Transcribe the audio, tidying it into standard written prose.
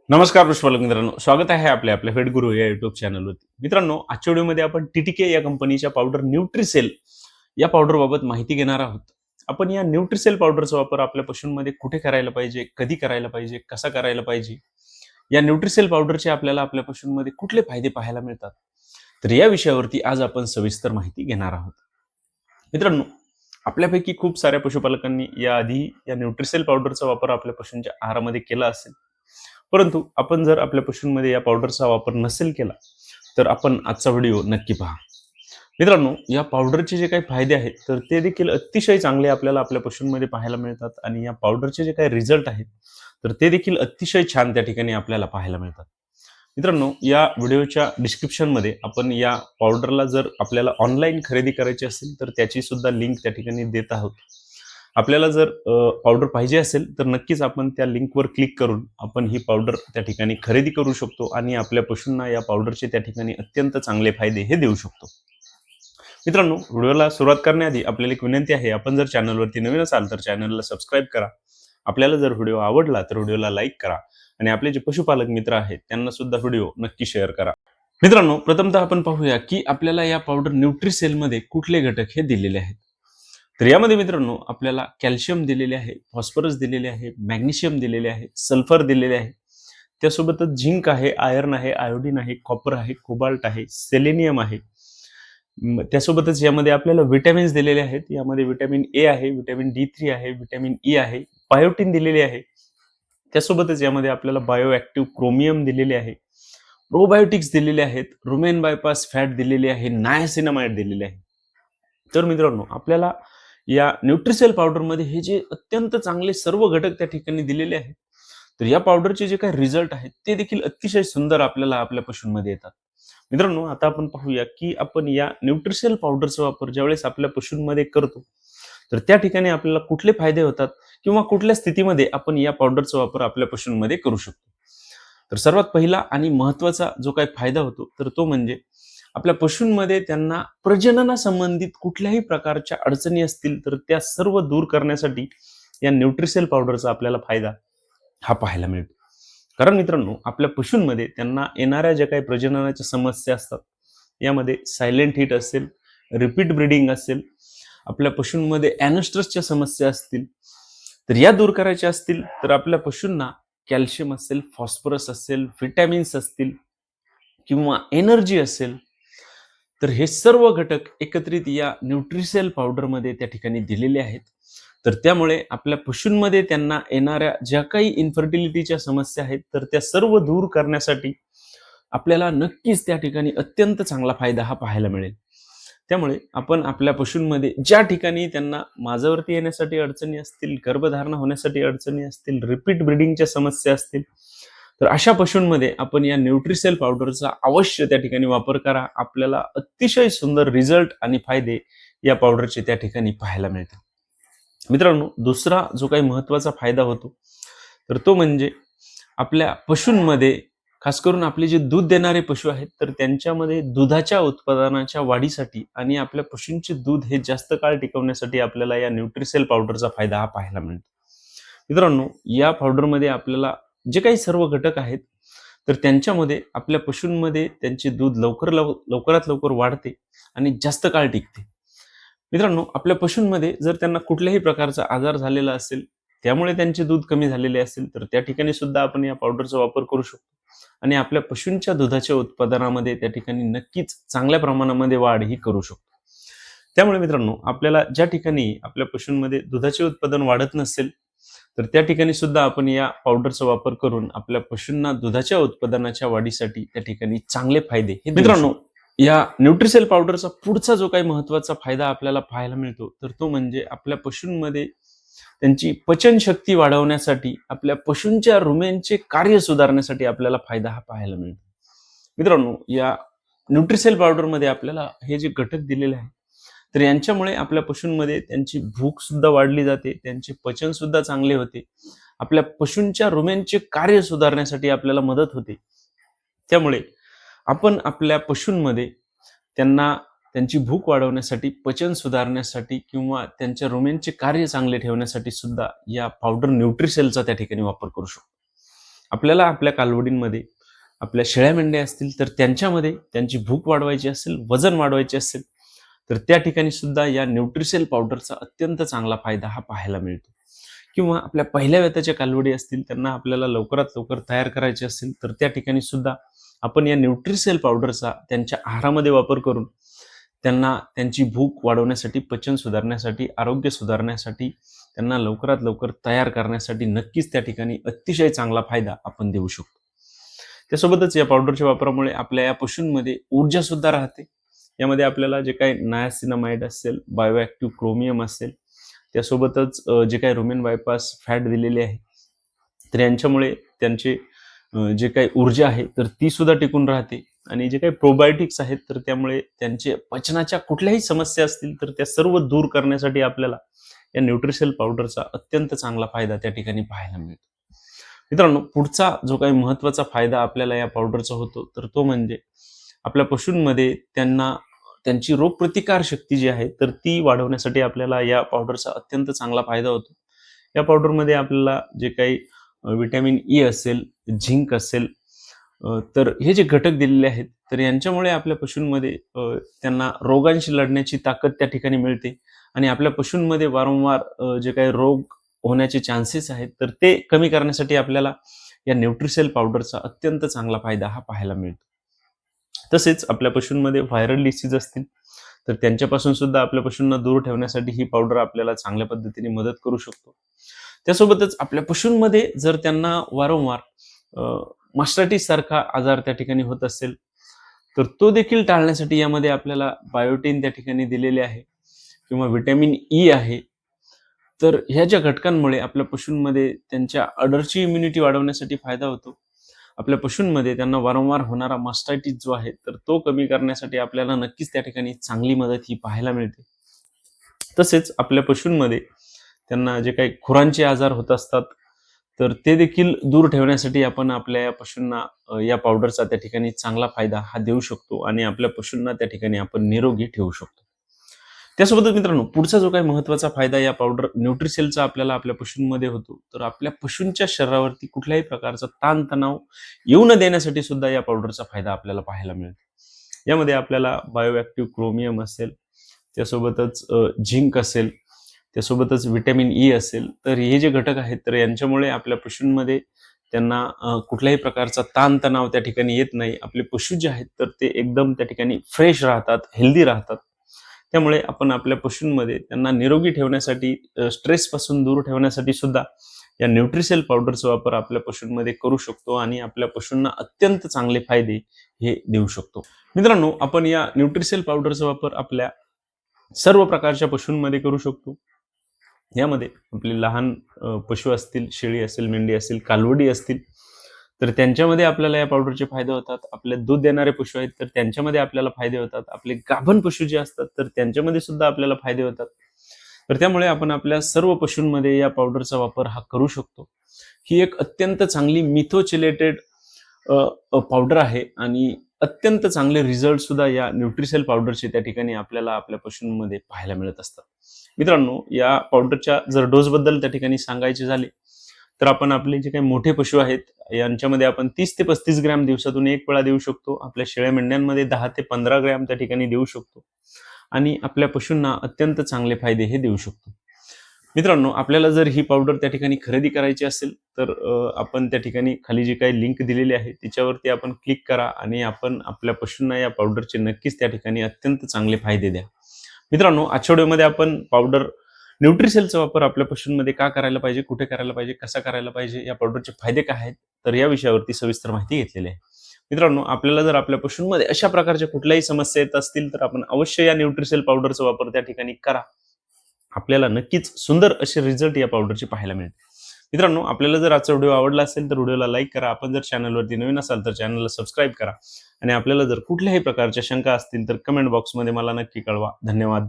नमस्कार पुष्पालक मित्रांनो, स्वागत आहे आपल्या फेड गुरु या युट्यूब चॅनलवरती. मित्रांनो, आजच्या व्हिडिओमध्ये आपण टीटीके या कंपनीच्या पावडर न्यूट्रिसेल या पावडर बाबत माहिती घेणार आहोत. आपण या न्यूट्रिसेल पावडरचा वापर आपल्या पशूंमध्ये कुठे करायला पाहिजे, कधी करायला पाहिजे, कसा करायला पाहिजे, या न्यूट्रिसेल पावडरचे आपल्याला आपल्या पशूंमध्ये कुठले फायदे पाहायला मिळतात, तर या विषयावरती आज आपण सविस्तर माहिती घेणार आहोत. मित्रांनो, आपल्यापैकी खूप साऱ्या पशुपालकांनी याआधी या न्यूट्रिसेल पावडरचा वापर आपल्या पशूंच्या आहारामध्ये केला असेल, परंतु आपण जर आपल्या पशूंमध्ये या पावडरचा वापर नसेल केला तर आपण आजचा व्हिडिओ नक्की पहा. मित्रांनो, या पावडरचे जे काही फायदे आहेत तर ते देखील अतिशय चांगले आपल्याला आपल्या पशूंमध्ये पाहायला मिळतात आणि या पावडरचे जे काही रिझल्ट आहेत तर ते देखील अतिशय छान त्या ठिकाणी आपल्याला पाहायला मिळतात. मित्रांनो, या व्हिडिओच्या डिस्क्रिप्शनमध्ये आपण या पावडरला जर आपल्याला ऑनलाईन खरेदी करायची असेल तर त्याची सुद्धा लिंक त्या ठिकाणी देत आहोत. आपल्याला जर पावडर पाहिजे असेल तर नक्कीच आपण त्या लिंकवर क्लिक करून आपण ही पावडर त्या ठिकाणी खरेदी करू शकतो आणि आपल्या पशूंना या पावडरचे त्या ठिकाणी अत्यंत चांगले फायदे हे देऊ शकतो. मित्रांनो, व्हिडिओला सुरुवात करण्याआधी आपल्याला एक विनंती आहे, आपण जर चॅनलवरती नवीन असाल तर चॅनलला सबस्क्राईब करा. आपल्याला जर व्हिडिओ आवडला तर व्हिडिओला लाईक करा आणि आपले जे पशुपालक मित्र आहेत त्यांना सुद्धा व्हिडिओ नक्की शेअर करा. मित्रांनो, प्रथमतः आपण पाहूया की आपल्याला या पावडर न्यूट्रिसेलमध्ये कुठले घटक हे दिलेले आहेत. तर यामध्ये मित्रांनो आपल्याला कॅल्शियम दिलेले आहे, फॉस्फरस दिलेले आहे, मॅग्नेशियम दिलेले आहे, सल्फर दिलेले आहे, त्यासोबतच झिंक आहे, आयर्न आहे, आयोडीन आहे, कॉपर आहे, कोबाल्ट आहे, सेलेनियम आहे. त्यासोबतच यामध्ये आपल्याला विटॅमिन्स दिलेले आहेत. यामध्ये विटॅमिन ए आहे, विटॅमिन D3 आहे, विटॅमिन ई आहे, बायोटिन दिलेली आहे. त्यासोबतच यामध्ये आपल्याला बायो ऍक्टिव्ह क्रोमियम दिलेले आहे, प्रोबायोटिक्स दिलेले आहेत, रुमेन बायपास फॅट दिलेली आहे, नायसिनामाइड दिलेले आहे. तर मित्रांनो, आपल्याला या न्यूट्रिसेल पावडरमध्ये हे जे अत्यंत चांगले सर्व घटक त्या ठिकाणी दिलेले आहेत, तर या पावडरचे जे काही रिझल्ट आहेत ते देखील अतिशय सुंदर आपल्याला आपल्या पशूंमध्ये येतात. मित्रांनो, आता आपण पाहूया की आपण या न्यूट्रिसेल पावडरचा वापर ज्यावेळेस आपल्या पशूंमध्ये करतो तर त्या ठिकाणी आपल्याला कुठले फायदे होतात किंवा कुठल्या स्थितीमध्ये आपण या पावडरचा वापर आपल्या पशूंमध्ये करू शकतो. तर सर्वात पहिला आणि महत्वाचा जो काही फायदा होतो तर तो म्हणजे आपल्या पशूंमध्ये त्यांना प्रजननासंबंधित कुठल्याही प्रकारच्या अडचणी असतील तर त्या सर्व दूर करण्यासाठी या न्यूट्रिसेल पावडरचा आपल्याला फायदा हा पाहायला मिळतो. कारण मित्रांनो, आपल्या पशूंमध्ये त्यांना येणाऱ्या ज्या काही प्रजननाच्या समस्या असतात, यामध्ये सायलेंट हिट असेल, रिपीट ब्रीडिंग असेल, आपल्या पशूंमध्ये ॲनस्ट्रसच्या समस्या असतील, तर या दूर करायच्या असतील तर आपल्या पशूंना कॅल्शियम असेल, फॉस्फरस असेल, व्हिटॅमिन्स असतील किंवा एनर्जी असेल, तर हे सर्व घटक एकत्रित या न्यूट्रिसेल पावडरमध्ये त्या ठिकाणी दिलेले आहेत. तर त्यामुळे आपल्या पशूंमध्ये त्यांना येणाऱ्या ज्या काही इन्फर्टिलिटीच्या समस्या आहेत तर त्या सर्व दूर करण्यासाठी आपल्याला नक्कीच त्या ठिकाणी अत्यंत चांगला फायदा हा पाहायला मिळेल. त्यामुळे आपण आपल्या पशूंमध्ये ज्या ठिकाणी त्यांना माजावरती येण्यासाठी अडचणी असतील, गर्भधारणा होण्यासाठी अडचणी असतील, रिपीट ब्रीडिंगच्या समस्या असतील, तर अशा पशूंमध्ये आपण या न्यूट्रिसेल पावडरचा अवश्य त्या ठिकाणी वापर करा. आपल्याला अतिशय सुंदर रिझल्ट आणि फायदे या पावडरचे त्या ठिकाणी पाहायला मिळतात. मित्रांनो, दुसरा जो काही महत्वाचा फायदा होतो तर तो म्हणजे आपल्या पशूंमध्ये, खास करून आपले जे दूध देणारे पशु आहेत तर त्यांच्यामध्ये दुधाच्या उत्पादनाच्या वाढीसाठी आणि आपल्या पशूंचे दूध हे जास्त काळ टिकवण्यासाठी आपल्याला या न्यूट्रिसेल पावडरचा फायदा हा पाहायला मिळतो. मित्रांनो, या पावडरमध्ये आपल्याला जे काही सर्व घटक आहेत तर त्यांच्यामध्ये आपल्या पशूंमध्ये त्यांचे दूध लवकरात लवकर वाढते आणि जास्त काळ टिकते. मित्रांनो, आपल्या पशूंमध्ये जर त्यांना कुठल्याही प्रकारचा आजार झालेला असेल, त्यामुळे त्यांचे दूध कमी झालेले असेल तर त्या ठिकाणी सुद्धा आपण या पावडरचा वापर करू शकतो आणि आपल्या पशूंच्या दुधाच्या उत्पादनामध्ये त्या ठिकाणी नक्कीच चांगल्या प्रमाणामध्ये वाढ ही करू शकतो. त्यामुळे मित्रांनो, आपल्याला ज्या ठिकाणी आपल्या पशूंमध्ये दुधाचे उत्पादन वाढत नसेल तर त्या ठिकाणी सुद्धा आपण या पावडरचा वापर करून आपल्या पशूंना दुधाच्या उत्पादनाच्या वाढीसाठी त्या ठिकाणी चांगले फायदे हे मित्रांनो, या न्यूट्रिसेल पावडरचा पुढचा जो काही महत्वाचा फायदा आपल्याला पाहायला मिळतो तर तो म्हणजे आपल्या पशूंमध्ये त्यांची पचनशक्ती वाढवण्यासाठी, आपल्या पशूंच्या रुमेनचे कार्य सुधारण्यासाठी आपल्याला फायदा हा पाहायला मिळतो. मित्रांनो, या न्यूट्रिसेल पावडरमध्ये आपल्याला हे जे घटक दिलेले आहेत तर यांच्यामुळे आपल्या पशूंमध्ये त्यांची भूक सुद्धा वाढली जाते, त्यांचे पचन सुद्धा चांगले होते, आपल्या पशूंच्या रुमेनचे कार्य सुधारण्यासाठी आपल्याला मदत होते. त्यामुळे आपण आपल्या पशूंमध्ये त्यांना त्यांची भूक वाढवण्यासाठी, पचन सुधारण्यासाठी किंवा त्यांच्या रुमेनचे कार्य चांगले ठेवण्यासाठी सुद्धा या पावडर न्यूट्रिसेलचा त्या ठिकाणी वापर करू शकतो. आपल्याला आपल्या कालवडींमध्ये आपल्या शेळ्या मेंढ्या असतील तर त्यांच्यामध्ये त्यांची भूक वाढवायची असेल, वजन वाढवायचे असेल, तर त्या ठिकाणी सुद्धा या न्यूट्रिसेल पावडरचा अत्यंत चांगला फायदा हा पाहायला मिळतो. किंवा आपल्या पहिल्या वेताच्या कालवडी असतील, त्यांना आपल्याला लवकरात लवकर तयार करायचे असेल, तर त्या ठिकाणी सुद्धा आपण या न्यूट्रिसेल पावडरचा त्यांच्या आहारामध्ये वापर करून त्यांना त्यांची भूक वाढवण्यासाठी, पचन सुधारण्यासाठी, आरोग्य सुधारण्यासाठी, त्यांना लवकरात लवकर तयार करण्यासाठी नक्कीच त्या ठिकाणी अतिशय चांगला फायदा आपण देऊ शकतो. त्यासोबतच या पावडरच्या वापरामुळे आपल्या या पशूंमध्ये ऊर्जा सुद्धा राहते. यामध्ये आपल्याला जे काही नायासिनामाइड असेल, बायोॲक्टिव्ह क्रोमियम असेल, त्यासोबतच जे काही रुमेन बायपास फॅट दिलेले आहे, तर यांच्यामुळे त्यांचे जे काही ऊर्जा आहे तर ती सुद्धा टिकून राहते. आणि जे काही प्रोबायोटिक्स आहेत तर त्यामुळे त्यांचे पचनाच्या कुठल्याही समस्या असतील तर त्या सर्व दूर करण्यासाठी आपल्याला या न्यूट्रिसेल पावडरचा अत्यंत चांगला फायदा त्या ठिकाणी पाहायला मिळतो. मित्रांनो, पुढचा जो काही महत्त्वाचा फायदा आपल्याला या पावडरचा होतो तर तो म्हणजे आपल्या पशूंमध्ये त्यांना त्यांची रोगप्रतिकार शक्ती जी आहे तर ती वाढवण्यासाठी आपल्याला या पावडरचा अत्यंत चांगला फायदा होतो. या पावडरमध्ये आपल्याला जे काही विटॅमिन ई असेल, झिंक असेल, तर हे जे घटक दिलेले आहेत तर यांच्यामुळे आपल्या पशूंमध्ये त्यांना रोगांशी लढण्याची ताकद त्या ठिकाणी मिळते आणि आपल्या पशूंमध्ये वारंवार जे काही रोग होण्याचे चान्सेस आहेत तर ते कमी करण्यासाठी आपल्याला या न्यूट्रिसेल पावडरचा अत्यंत चांगला फायदा हा पाहायला मिळतो. तसेच आपल्या पशूंमध्ये व्हायरल डिसीज असतील तर त्यांच्यापासून सुद्धा आपल्या पशूंना दूर ठेवण्यासाठी ही पावडर आपल्याला चांगल्या पद्धतीने मदत करू शकतो. त्यासोबतच आपल्या पशूंमध्ये जर त्यांना वारंवार मास्टायटिस सारखा आजार त्या ठिकाणी होत असेल तर तो देखील टाळण्यासाठी यामध्ये आपल्याला बायोटीन त्या ठिकाणी दिलेले आहे किंवा विटॅमिन ई आहे. तर ह्या ज्या घटकांमुळे आपल्या पशूंमध्ये त्यांच्या अडरची इम्युनिटी वाढवण्यासाठी फायदा होतो. आपल्या पशूंमध्ये त्यांना वारंवार होणारा मास्टायटिस जो आहे तर तो कमी करण्यासाठी आपल्याला नक्कीच त्या ठिकाणी चांगली मदत ही पाहायला मिळते. तसेच आपल्या पशूंमध्ये त्यांना जे काही खुरांचे आजार होत असतात तर ते देखील दूर ठेवण्यासाठी आपण आपल्या या पशूंना या पावडरचा त्या ठिकाणी चांगला फायदा हा देऊ शकतो आणि आपल्या पशूंना त्या ठिकाणी आपण निरोगी ठेवू शकतो. त्यासोबतच मित्रांनो, पुढचा जो काही महत्त्वाचा फायदा या पावडर न्यूट्रिसेलचा आपल्याला आपल्या पशूंमध्ये होतो तर आपल्या पशूंच्या शरीरावरती कुठल्याही प्रकारचा ताणतणाव येऊ न देण्यासाठी सुद्धा या पावडरचा फायदा आपल्याला पाहायला मिळतो. यामध्ये आपल्याला बायोॲक्टिव्ह क्रोमियम असेल, त्यासोबतच झिंक असेल, त्यासोबतच विटॅमिन ई असेल, तर हे जे घटक आहेत तर यांच्यामुळे आपल्या पशूंमध्ये त्यांना कुठल्याही प्रकारचा ताणतणाव त्या ठिकाणी येत नाही. आपले पशु जे आहेत तर ते एकदम त्या ठिकाणी फ्रेश राहतात, हेल्दी राहतात. त्यामुळे आपण आपल्या पशूंमध्ये त्यांना निरोगी ठेवण्यासाठी, स्ट्रेसपासून दूर ठेवण्यासाठी सुद्धा या न्यूट्रिसेल पावडरचा वापर आपल्या पशूंमध्ये करू शकतो आणि आपल्या पशूंना अत्यंत चांगले फायदे हे देऊ शकतो. मित्रांनो, आपण या न्यूट्रिसेल पावडरचा वापर आपल्या सर्व प्रकारच्या पशूंमध्ये करू शकतो. यामध्ये आपले लहान पशु असतील, शेळी असेल, मेंढी असेल, कालवडी असतील, तर त्यांच्यामध्ये आपल्याला या पावडरचे फायदे होतात. आपले दूध देणारे पशु आहेत तर त्यांच्यामध्ये आपल्याला फायदे होतात. आपले गाभण पशु जे असतात तर त्यांच्यामध्ये सुद्धा आपल्याला फायदे होतात. तर त्यामुळे आपण आपल्या सर्व पशूंमध्ये या पावडरचा वापर हा करू शकतो. ही एक अत्यंत चांगली मिथोचिलेटेड पावडर आहे आणि अत्यंत चांगले रिझल्ट सुद्धा या न्यूट्रिसेल पावडरचे त्या ठिकाणी आपल्याला आपल्या पशूंमध्ये पाहायला मिळत असतात. मित्रांनो, या पावडरच्या जर डोसबद्दल त्या ठिकाणी सांगायचे झाले तर आपण आपले जे काही मोठे पशु आहेत यांच्यामध्ये आपण 30 ते 35 ग्रॅम दिवसातून एक वेळा देऊ शकतो. आपल्या शेळ्या मेंढ्यांमध्ये 10 ते 15 ग्रॅम त्या ठिकाणी देऊ शकतो आणि आपल्या पशूंना अत्यंत चांगले फायदे हे देऊ शकतो. मित्रांनो, आपल्याला जर ही पावडर त्या ठिकाणी खरेदी करायची असेल तर आपण त्या ठिकाणी खाली जी काही लिंक दिलेली आहे तिच्यावरती आपण क्लिक करा आणि आपण आपल्या पशूंना या पावडरचे नक्कीच त्या ठिकाणी अत्यंत चांगले फायदे द्या. मित्रांनो, आजच्या व्हिडिओमध्ये आपण पावडर न्यूट्रिसेलचा वापर आपल्या पशूंमध्ये का करायला पाहिजे, कुठे करायला पाहिजे, कसा करायला पाहिजे, या पावडरचे फायदे काय आहेत, तर या विषयावरती सविस्तर माहिती घेतलेली आहे. मित्रांनो, आपल्याला जर आपल्या पशूंमध्ये अशा प्रकारच्या कुठल्याही समस्या येत असतील तर आपण अवश्य या न्यूट्रिसेल पावडरचा वापर त्या ठिकाणी करा. आपल्याला नक्कीच सुंदर असे रिझल्ट या पावडरचे पाहायला मिळतील. मित्रांनो, आपल्याला जर आजचा व्हिडिओ आवडला असेल तर व्हिडिओला लाईक करा. आपण जर चॅनलवरती नवीन असाल तर चॅनलला सबस्क्राईब करा आणि आपल्याला जर कुठल्याही प्रकारच्या शंका असतील तर कमेंट बॉक्समध्ये मला नक्की कळवा. धन्यवाद.